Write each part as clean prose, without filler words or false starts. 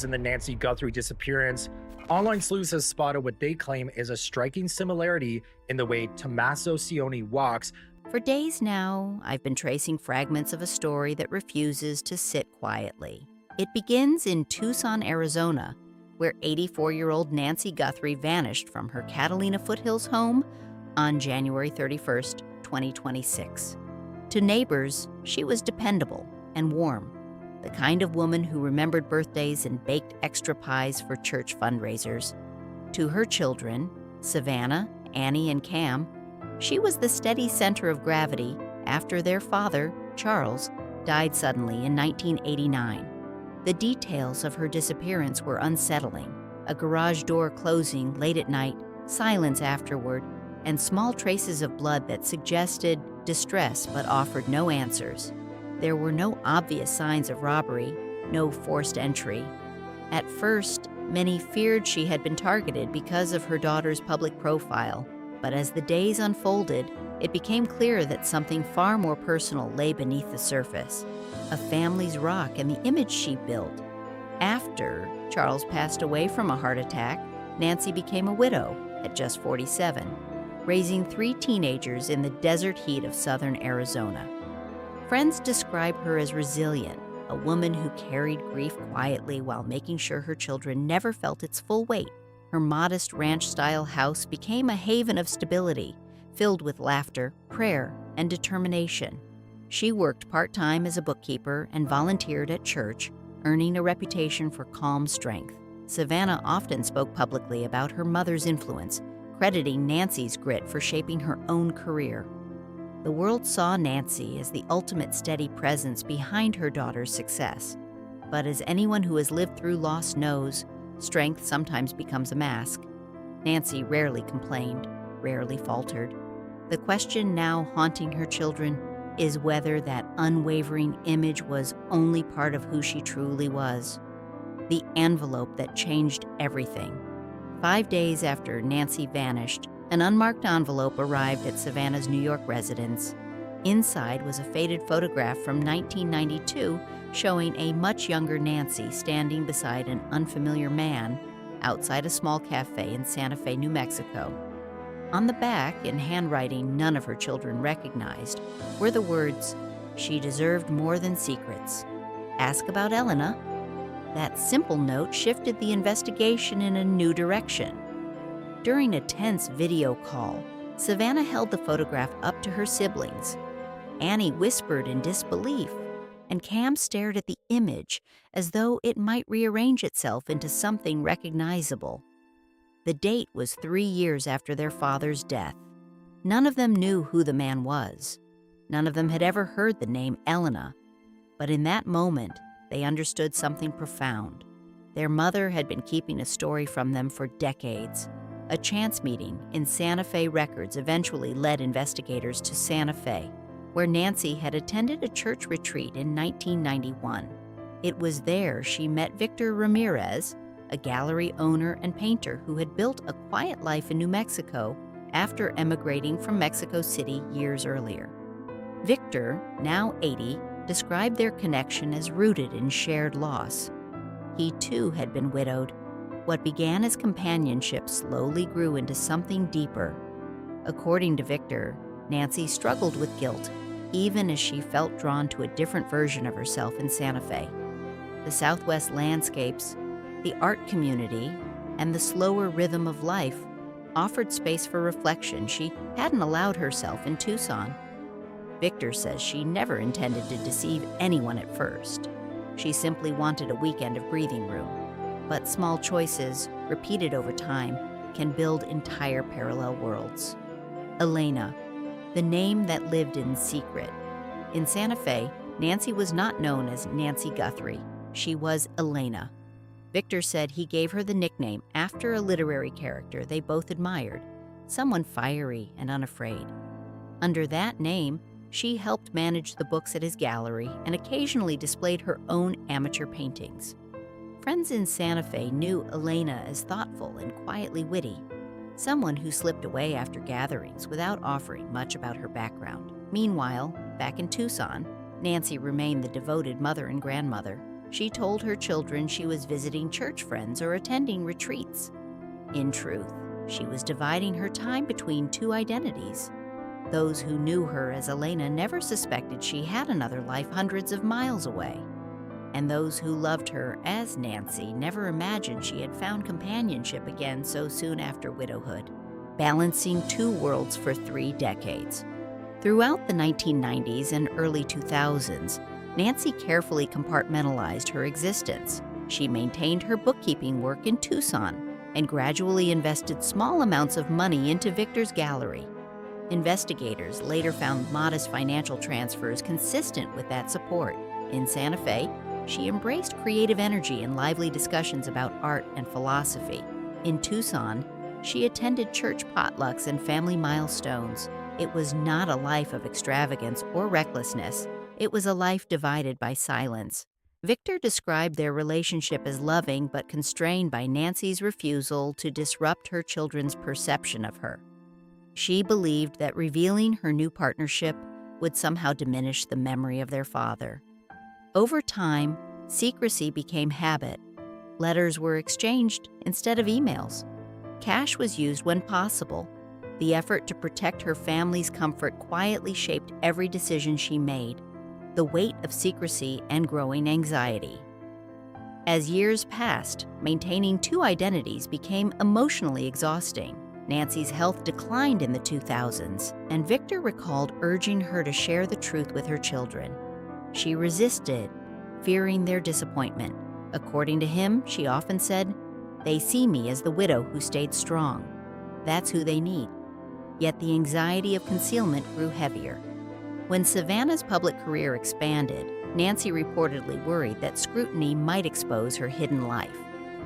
in the Nancy Guthrie disappearance, online sleuths have spotted what they claim is a striking similarity in the way Tommaso Cioni walks. For days now, I've been tracing fragments of a story that refuses to sit quietly. It begins in Tucson, Arizona, where 84-year-old Nancy Guthrie vanished from her Catalina Foothills home on January 31st, 2026. To neighbors, she was dependable and warm, the kind of woman who remembered birthdays and baked extra pies for church fundraisers. To her children, Savannah, Annie, and Cam, she was the steady center of gravity after their father, Charles, died suddenly in 1989. The details of her disappearance were unsettling: a garage door closing late at night, silence afterward, and small traces of blood that suggested distress but offered no answers. There were no obvious signs of robbery, no forced entry. At first, many feared she had been targeted because of her daughter's public profile, but as the days unfolded, it became clear that something far more personal lay beneath the surface: a family's rock and the image she built. After Charles passed away from a heart attack, Nancy became a widow at just 47, raising 3 teenagers in the desert heat of southern Arizona. Friends describe her as resilient, a woman who carried grief quietly while making sure her children never felt its full weight. Her modest ranch-style house became a haven of stability, filled with laughter, prayer, and determination. She worked part-time as a bookkeeper and volunteered at church, earning a reputation for calm strength. Savannah often spoke publicly about her mother's influence, crediting Nancy's grit for shaping her own career. The world saw Nancy as the ultimate steady presence behind her daughter's success. But as anyone who has lived through loss knows, strength sometimes becomes a mask. Nancy rarely complained, rarely faltered. The question now haunting her children is whether that unwavering image was only part of who she truly was. The envelope that changed everything. 5 days after Nancy vanished, an unmarked envelope arrived at Savannah's New York residence. Inside was a faded photograph from 1992 showing a much younger Nancy standing beside an unfamiliar man outside a small cafe in Santa Fe, New Mexico. On the back, in handwriting none of her children recognized, were the words, "She deserved more than secrets. Ask about Elena." That simple note shifted the investigation in a new direction. During a tense video call, Savannah held the photograph up to her siblings. Annie whispered in disbelief, and Cam stared at the image as though it might rearrange itself into something recognizable. The date was 3 years after their father's death. None of them knew who the man was. None of them had ever heard the name Elena. But in that moment, they understood something profound. Their mother had been keeping a story from them for decades. A chance meeting in Santa Fe records eventually led investigators to Santa Fe, where Nancy had attended a church retreat in 1991. It was there she met Victor Ramirez, a gallery owner and painter who had built a quiet life in New Mexico after emigrating from Mexico City years earlier. Victor, now 80, described their connection as rooted in shared loss. He too had been widowed. What began as companionship slowly grew into something deeper. According to Victor, Nancy struggled with guilt, even as she felt drawn to a different version of herself in Santa Fe. The Southwest landscapes, the art community, and the slower rhythm of life offered space for reflection she hadn't allowed herself in Tucson. Victor says she never intended to deceive anyone at first. She simply wanted a weekend of breathing room. But small choices, repeated over time, can build entire parallel worlds. Elena, the name that lived in secret. In Santa Fe, Nancy was not known as Nancy Guthrie. She was Elena. Victor said he gave her the nickname after a literary character they both admired, someone fiery and unafraid. Under that name, she helped manage the books at his gallery and occasionally displayed her own amateur paintings. Friends in Santa Fe knew Elena as thoughtful and quietly witty, someone who slipped away after gatherings without offering much about her background. Meanwhile, back in Tucson, Nancy remained the devoted mother and grandmother, She told her children she was visiting church friends or attending retreats. In truth, she was dividing her time between two identities. Those who knew her as Elena never suspected she had another life hundreds of miles away. And those who loved her as Nancy never imagined she had found companionship again so soon after widowhood, balancing two worlds for 3 decades. Throughout the 1990s and early 2000s, Nancy carefully compartmentalized her existence. She maintained her bookkeeping work in Tucson and gradually invested small amounts of money into Victor's gallery. Investigators later found modest financial transfers consistent with that support. In Santa Fe, she embraced creative energy and lively discussions about art and philosophy. In Tucson, she attended church potlucks and family milestones. It was not a life of extravagance or recklessness. It was a life divided by silence. Victor described their relationship as loving but constrained by Nancy's refusal to disrupt her children's perception of her. She believed that revealing her new partnership would somehow diminish the memory of their father. Over time, secrecy became habit. Letters were exchanged instead of emails. Cash was used when possible. The effort to protect her family's comfort quietly shaped every decision she made, the weight of secrecy and growing anxiety. As years passed, maintaining two identities became emotionally exhausting. Nancy's health declined in the 2000s, and Victor recalled urging her to share the truth with her children. She resisted, fearing their disappointment. According to him, she often said, "They see me as the widow who stayed strong. That's who they need." Yet the anxiety of concealment grew heavier. When Savannah's public career expanded, Nancy reportedly worried that scrutiny might expose her hidden life.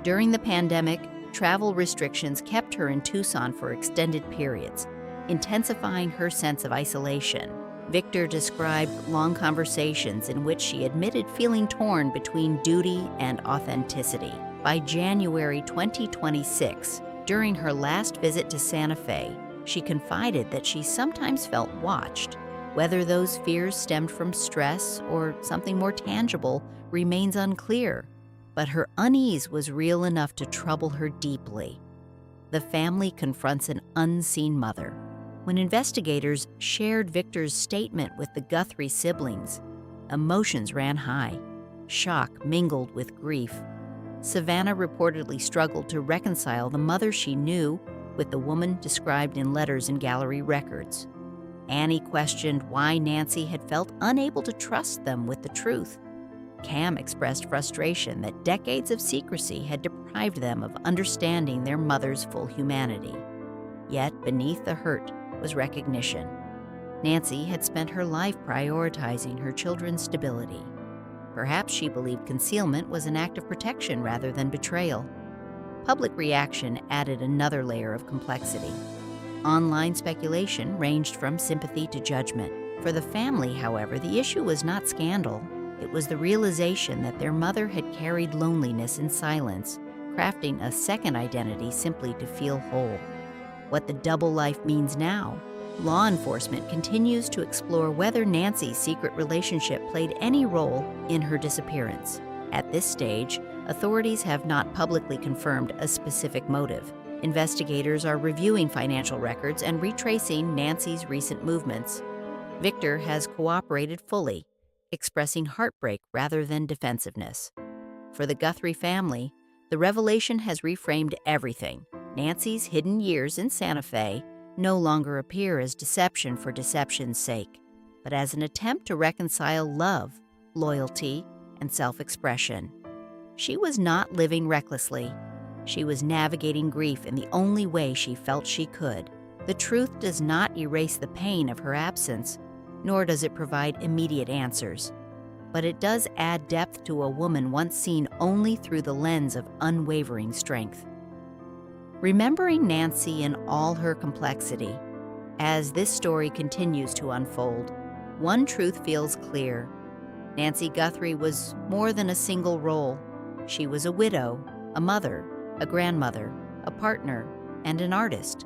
During the pandemic, travel restrictions kept her in Tucson for extended periods, intensifying her sense of isolation. Victor described long conversations in which she admitted feeling torn between duty and authenticity. By January 2026, during her last visit to Santa Fe, she confided that she sometimes felt watched. Whether those fears stemmed from stress or something more tangible remains unclear, but her unease was real enough to trouble her deeply. The family confronts an unseen mother. When investigators shared Victor's statement with the Guthrie siblings, emotions ran high. Shock mingled with grief. Savannah reportedly struggled to reconcile the mother she knew with the woman described in letters and gallery records. Annie questioned why Nancy had felt unable to trust them with the truth. Cam expressed frustration that decades of secrecy had deprived them of understanding their mother's full humanity. Yet beneath the hurt was recognition. Nancy had spent her life prioritizing her children's stability. Perhaps she believed concealment was an act of protection rather than betrayal. Public reaction added another layer of complexity. Online speculation ranged from sympathy to judgment. For the family, however, the issue was not scandal. It was the realization that their mother had carried loneliness in silence, crafting a second identity simply to feel whole. What the double life means now, law enforcement continues to explore whether Nancy's secret relationship played any role in her disappearance. At this stage, authorities have not publicly confirmed a specific motive. Investigators are reviewing financial records and retracing Nancy's recent movements. Victor has cooperated fully, expressing heartbreak rather than defensiveness. For the Guthrie family, the revelation has reframed everything. Nancy's hidden years in Santa Fe no longer appear as deception for deception's sake, but as an attempt to reconcile love, loyalty, and self-expression. She was not living recklessly. She was navigating grief in the only way she felt she could. The truth does not erase the pain of her absence, nor does it provide immediate answers. But it does add depth to a woman once seen only through the lens of unwavering strength. Remembering Nancy in all her complexity, as this story continues to unfold, one truth feels clear. Nancy Guthrie was more than a single role. She was a widow, a mother, a grandmother, a partner, and an artist.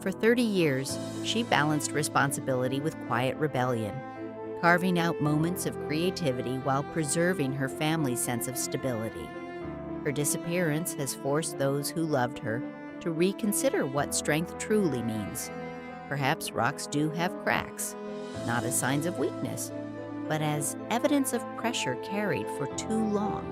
For 30 years, she balanced responsibility with quiet rebellion. carving out moments of creativity while preserving her family's sense of stability. Her disappearance has forced those who loved her to reconsider what strength truly means. Perhaps rocks do have cracks, not as signs of weakness, but as evidence of pressure carried for too long.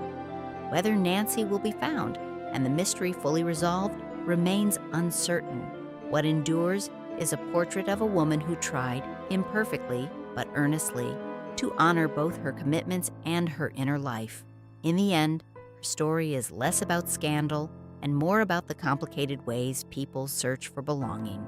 Whether Nancy will be found and the mystery fully resolved remains uncertain. What endures is a portrait of a woman who tried, imperfectly but earnestly, to honor both her commitments and her inner life. In the end, her story is less about scandal and more about the complicated ways people search for belonging.